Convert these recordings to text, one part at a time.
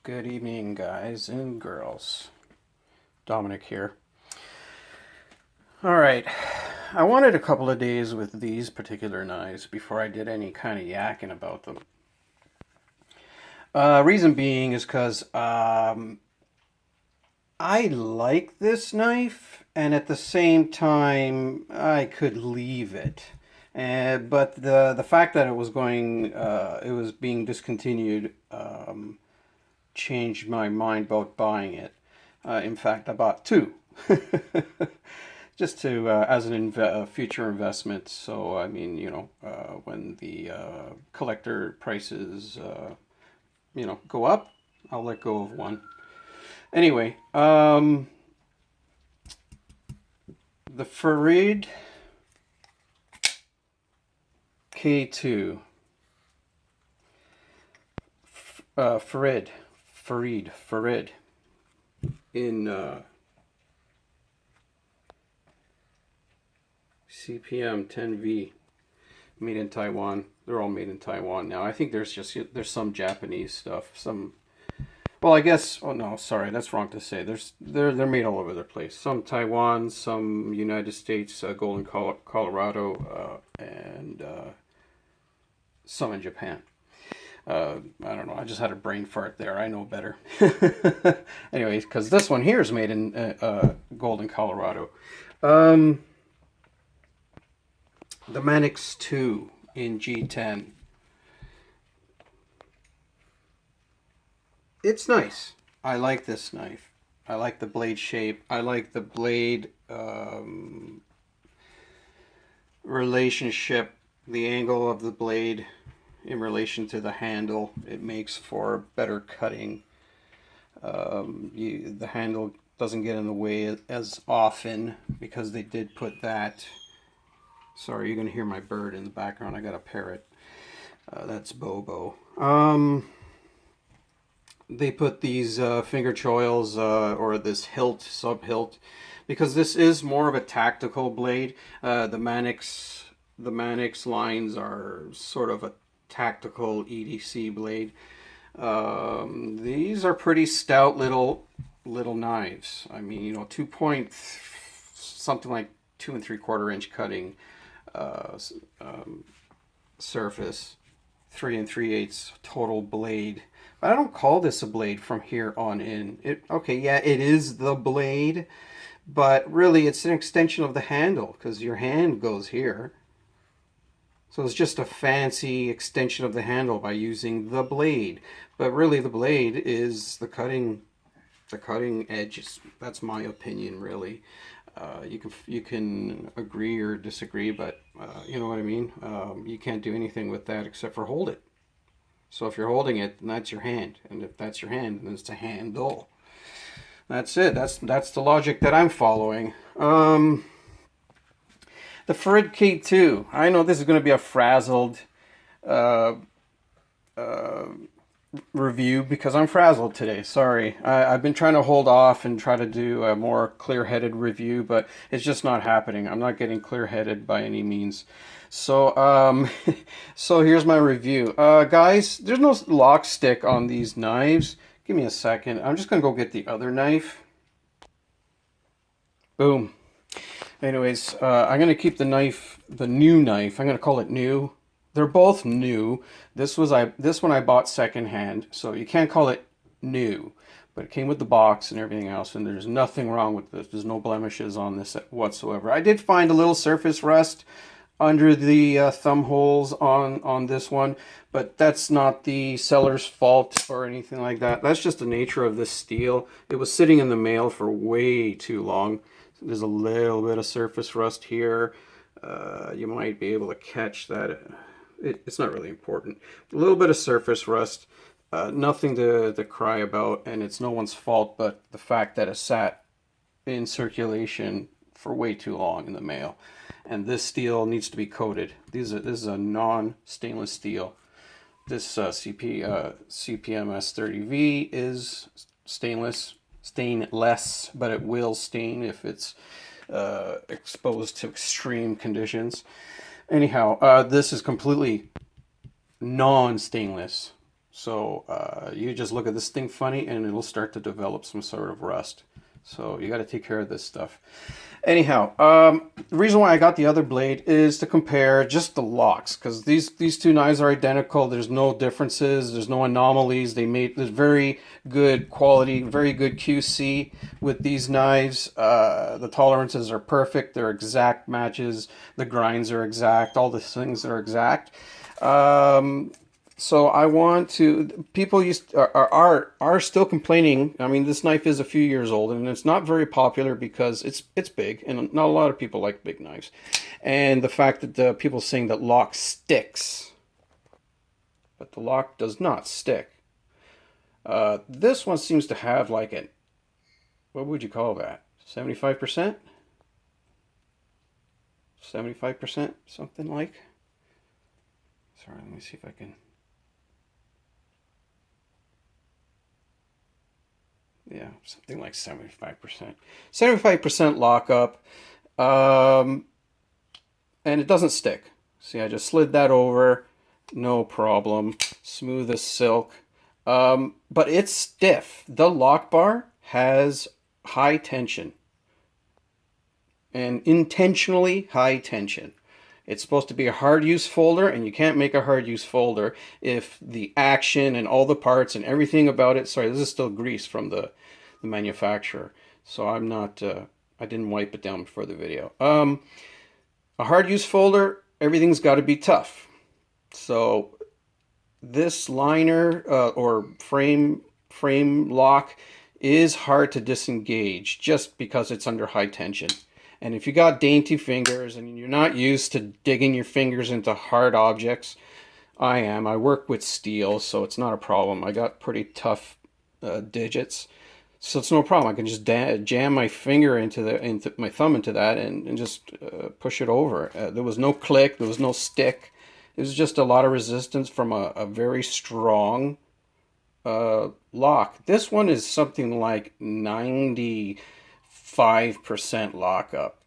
Good evening, guys and girls. Dominic here. All right, I wanted a couple of days with these particular knives before I did any kind of yakking about them. Reason being is because I like this knife, and at the same time, I could leave it. But the fact that it was being discontinued, changed my mind about buying it. In fact, I bought two, just to as an future investment. So I mean, when the collector prices, go up, I'll let go of one. Anyway, the Farid K2, Farid in CPM 10V, made in Taiwan. They're all made in Taiwan now. I think there's some Japanese stuff. Well, I guess. Oh no, sorry, that's wrong to say. They're made all over the place. Some Taiwan, some United States, Golden, Colorado, and some in Japan. I don't know. I just had a brain fart there. I know better. Anyways, because this one here is made in Golden, Colorado. Um, the Manix 2 in G10. It's nice. I like this knife. I like the blade shape. I like the blade relationship, the angle of the blade in relation to the handle. It makes for better cutting. The handle doesn't get in the way as often because they did put that. Sorry, you're gonna hear my bird in the background. I got a parrot. That's Bobo. They put these finger choils or this hilt, sub hilt, because this is more of a tactical blade. The Manix lines are sort of a tactical EDC blade. These are pretty stout little knives. I mean, 2 point something like 2 3/4 inch cutting surface, 3 3/8 total blade. But I don't call this a blade from here on in. It is the blade, but really it's an extension of the handle because your hand goes here. So it's just a fancy extension of the handle by using the blade. But really the blade is the cutting edge. That's my opinion, really. You can agree or disagree, but you know what I mean. You can't do anything with that except for hold it. So if you're holding it, then that's your hand, and if that's your hand, then it's a handle. That's it. That's the logic that I'm following. The Farid K2. I know this is going to be a frazzled uh, review because I'm frazzled today. Sorry. I've been trying to hold off and try to do a more clear-headed review, but it's just not happening. I'm not getting clear-headed by any means. So, so here's my review. Guys, there's no lock stick on these knives. Give me a second. I'm just going to go get the other knife. Boom. Anyways, I'm going to keep the new knife. I'm going to call it new. They're both new. This one I bought secondhand, so you can't call it new. But it came with the box and everything else, and there's nothing wrong with this. There's no blemishes on this whatsoever. I did find a little surface rust under the thumb holes on this one, but that's not the seller's fault or anything like that. That's just the nature of this steel. It was sitting in the mail for way too long. There's a little bit of surface rust here. You might be able to catch that. It's not really important. A little bit of surface rust. Nothing to cry about, and it's no one's fault but the fact that it sat in circulation for way too long in the mail. And this steel needs to be coated. This is a non-stainless steel. This CPMS 30V is stainless, but it will stain if it's exposed to extreme conditions. Anyhow, this is completely non-stainless. So you just look at this thing funny and it'll start to develop some sort of rust. So you got to take care of this stuff. Anyhow, the reason why I got the other blade is to compare just the locks, because these two knives are identical. There's no differences. There's no anomalies. There's very good quality, very good QC with these knives. The tolerances are perfect. They're exact matches. The grinds are exact. All the things are exact. So I want to. People are still complaining. I mean, this knife is a few years old, and it's not very popular because it's big, and not a lot of people like big knives. And the fact that the people saying that lock sticks, but the lock does not stick. This one seems to have like an, what would you call that? 75%? 75%, something like. Sorry, let me see if I can. Yeah, something like 75%. 75% lockup. And it doesn't stick. See, I just slid that over. No problem. Smooth as silk. But it's stiff. The lock bar has high tension. And intentionally high tension. It's supposed to be a hard use folder, and you can't make a hard use folder if the action and all the parts and everything about it. Sorry, this is still grease from the manufacturer, so I'm not. I didn't wipe it down before the video. A hard use folder, everything's got to be tough. So this liner or frame lock is hard to disengage just because it's under high tension. And if you got dainty fingers and you're not used to digging your fingers into hard objects, I am. I work with steel, so it's not a problem. I got pretty tough digits, so it's no problem. I can just jam my finger into my thumb into that and just push it over. There was no click. There was no stick. It was just a lot of resistance from a very strong lock. This one is something like 95% lockup.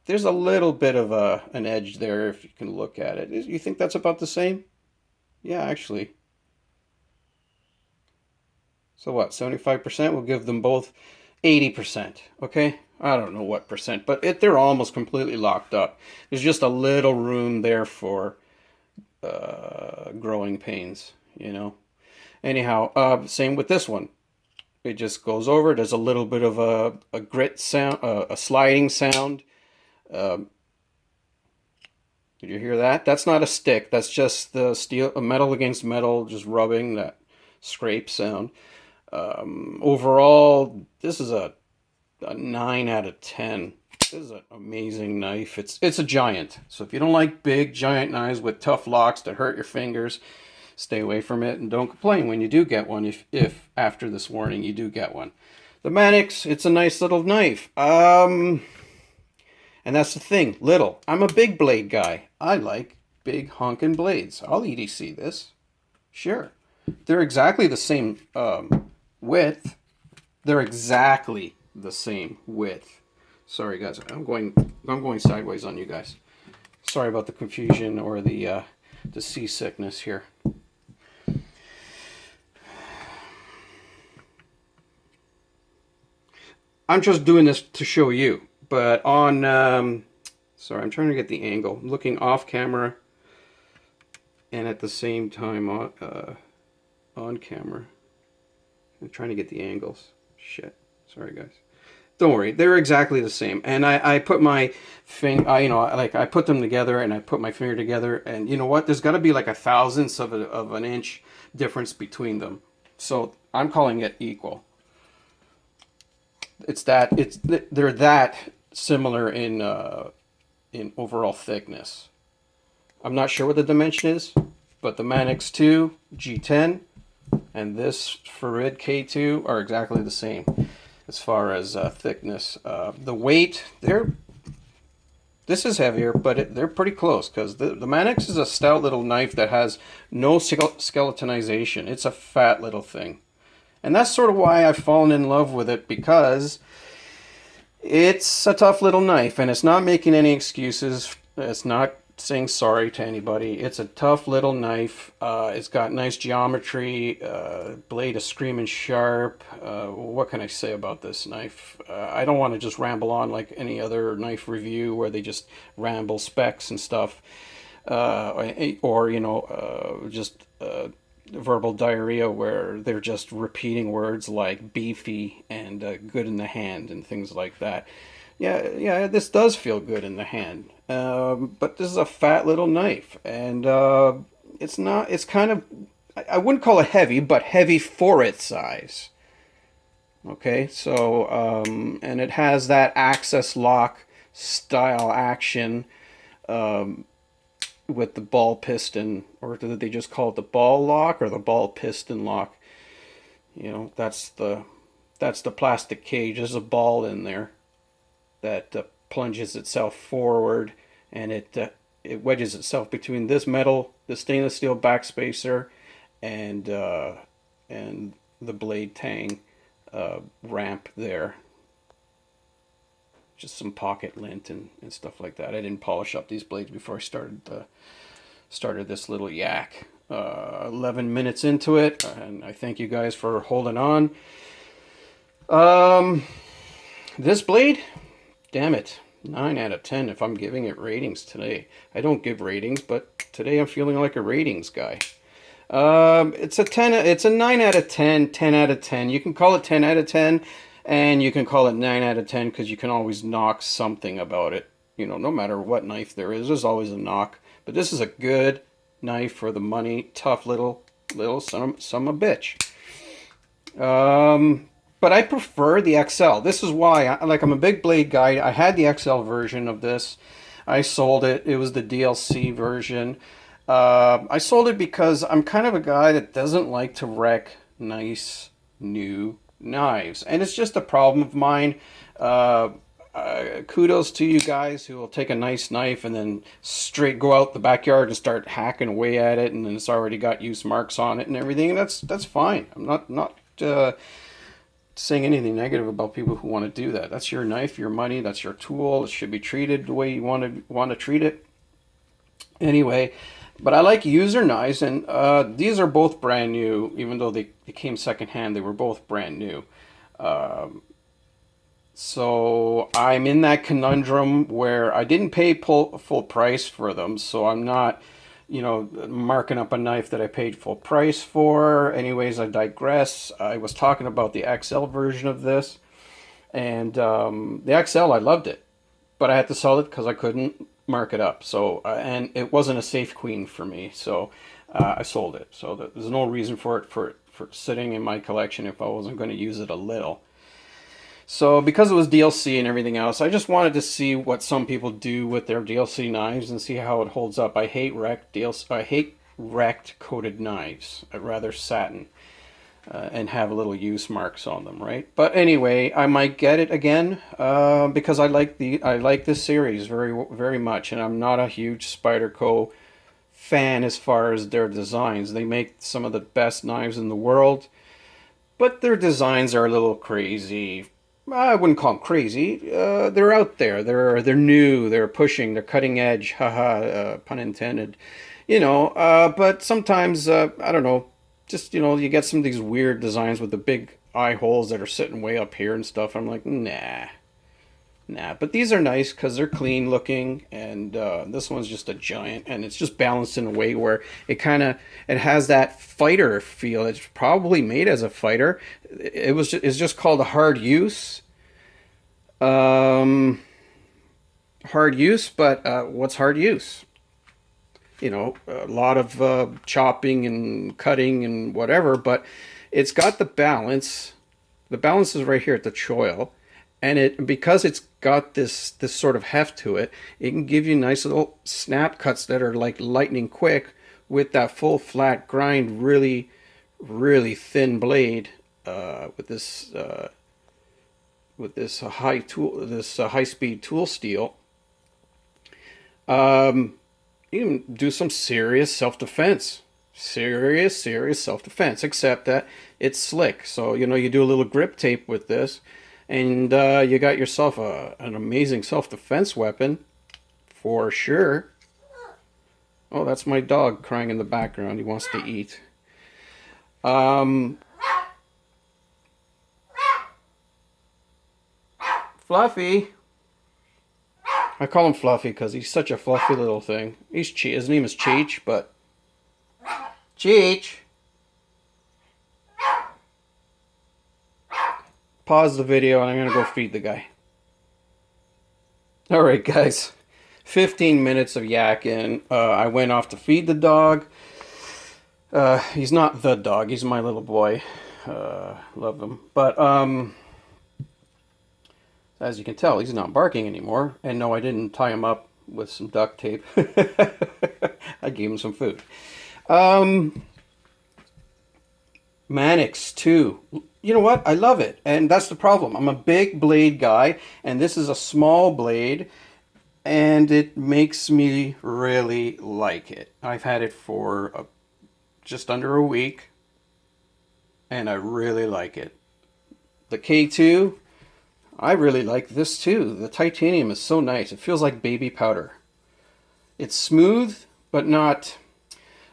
There's a little bit of an edge there if you can look at it. You think that's about the same? Yeah, actually. So what, 75%? We'll give them both 80%, okay? I don't know what percent, but they're almost completely locked up. There's just a little room there for growing pains, you know? Anyhow, same with this one. It just goes over. There's a little bit of a grit sound, a sliding sound. Did you hear that? That's not a stick. That's just the steel, metal against metal, just rubbing, that scrape sound. Overall, this is a 9 out of 10. This is an amazing knife. It's a giant. So if you don't like big, giant knives with tough locks that hurt your fingers, stay away from it and don't complain when you do get one, if after this warning you do get one. The Manix, it's a nice little knife. And that's the thing, little. I'm a big blade guy. I like big honking blades. I'll EDC this. Sure. They're exactly the same width. They're exactly the same width. Sorry guys, I'm going sideways on you guys. Sorry about the confusion or the seasickness here. I'm just doing this to show you, but on sorry, I'm trying to get the angle. I'm looking off camera and at the same time on camera. I'm trying to get the angles. Shit. Sorry guys. Don't worry, they're exactly the same. And I put my finger, you know, like I put them together and I put my finger together, and you know what? There's got to be like a thousandth of an inch difference between them. So I'm calling it equal. They're that similar in overall thickness. I'm not sure what the dimension is, but the Manix 2 G10 and this Farid K2 are exactly the same as far as thickness. The weight, this is heavier, but they're pretty close, because the Manix is a stout little knife that has no skeletonization. It's a fat little thing. And that's sort of why I've fallen in love with it, because it's a tough little knife, and it's not making any excuses. It's not saying sorry to anybody. It's a tough little knife. It's got nice geometry. Blade is screaming sharp. What can I say about this knife? I don't want to just ramble on like any other knife review where they just ramble specs and stuff, or just verbal diarrhea where they're just repeating words like beefy and good in the hand and things like that. Yeah, this does feel good in the hand. But this is a fat little knife, and it's not. It's kind of. I wouldn't call it heavy, but heavy for its size. Okay, so and it has that access lock style action with the ball piston, or did they just call it the ball lock or the ball piston lock? That's the plastic cage. There's a ball in there that plunges itself forward, and it wedges itself between this metal, the stainless steel backspacer, and the blade tang ramp there. Just some pocket lint and stuff like that. I didn't polish up these blades before I started this little yak. 11 minutes into it, and I thank you guys for holding on. This blade, damn it, 9 out of 10 if I'm giving it ratings today. I don't give ratings, but today I'm feeling like a ratings guy. It's a 10. It's a 9 out of 10, 10 out of 10. You can call it 10 out of 10, and you can call it 9 out of 10 because you can always knock something about it. No matter what knife there is, there's always a knock. But this is a good knife for the money. Tough little son of a bitch. But I prefer the XL. This is why, I'm a big blade guy. I had the XL version of this. I sold it. It was the DLC version. I sold it because I'm kind of a guy that doesn't like to wreck nice new knives. And it's just a problem of mine. Kudos to you guys who will take a nice knife and then straight go out the backyard and start hacking away at it, and then it's already got use marks on it and everything. And that's fine. I'm not saying anything negative about people who want to do that. That's your knife, your money, that's your tool. It should be treated the way you want to treat it. Anyway, but I like user knives, and these are both brand new. Even though they came secondhand, they were both brand new. So I'm in that conundrum where I didn't pay full price for them, so I'm not, marking up a knife that I paid full price for. Anyways, I digress. I was talking about the XL version of this, and the XL, I loved it, but I had to sell it because I couldn't mark it up. So and it wasn't a safe queen for me, so I sold it. So there's no reason for it for sitting in my collection if I wasn't going to use it a little. So because it was DLC and everything else, I just wanted to see what some people do with their DLC knives and see how it holds up. I hate wrecked DLC. I hate wrecked coated knives. I'd rather satin and have little use marks on them, right? But anyway, I might get it again because I like this series very very much, and I'm not a huge Spyderco fan as far as their designs. They make some of the best knives in the world, but their designs are a little crazy. I wouldn't call them crazy. They're out there. They're new. They're pushing. They're cutting edge. Haha, pun intended. But sometimes I don't know. Just you get some of these weird designs with the big eye holes that are sitting way up here and stuff. I'm like, nah. But these are nice because they're clean looking, and this one's just a giant, and it's just balanced in a way where it has that fighter feel. It's probably made as a fighter. It's just called a hard use. Hard use, but what's hard use? A lot of chopping and cutting and whatever, but it's got the balance. The balance is right here at the choil. And because it's got this sort of heft to it, it can give you nice little snap cuts that are like lightning quick with that full flat grind, really, really thin blade with this high speed tool steel. You can do some serious self defense. Serious self defense. Except that it's slick. So you do a little grip tape with this. And you got yourself an amazing self-defense weapon, for sure. Oh, that's my dog crying in the background. He wants to eat. Fluffy. I call him Fluffy because he's such a fluffy little thing. His name is Cheech, but... Cheech! Pause the video and I'm going to go feed the guy. Alright guys, 15 minutes of yakking. I went off to feed the dog. He's not the dog, he's my little boy. Love him. But, as you can tell, he's not barking anymore. And no, I didn't tie him up with some duct tape. I gave him some food. Manix 2. You know what? I love it. And that's the problem. I'm a big blade guy, and this is a small blade, and it makes me really like it. I've had it for just under a week, and I really like it. The K2, I really like this too. The titanium is so nice. It feels like baby powder. It's smooth, but not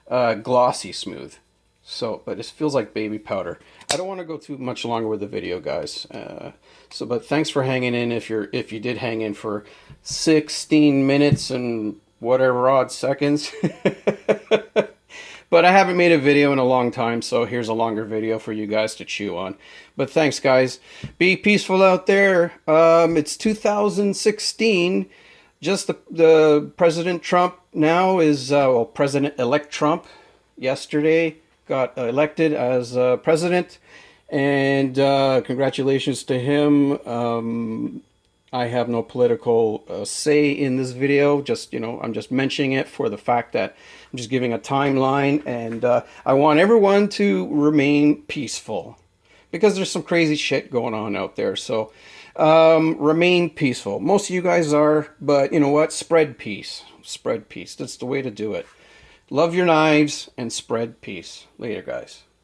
glossy smooth. So, but it feels like baby powder. I don't want to go too much longer with the video, guys. But thanks for hanging in. If you did hang in for 16 minutes and whatever odd seconds. But I haven't made a video in a long time, so here's a longer video for you guys to chew on. But thanks, guys. Be peaceful out there. It's 2016. Just the President Trump now is well, President-elect Trump yesterday got elected as president, and congratulations to him. I have no political say in this video. Just, you know, I'm just mentioning it for the fact that I'm just giving a timeline, and I want everyone to remain peaceful because there's some crazy shit going on out there. So remain peaceful. Most of you guys are, but you know what? Spread peace. Spread peace. That's the way to do it. Love your knives and spread peace. Later, guys.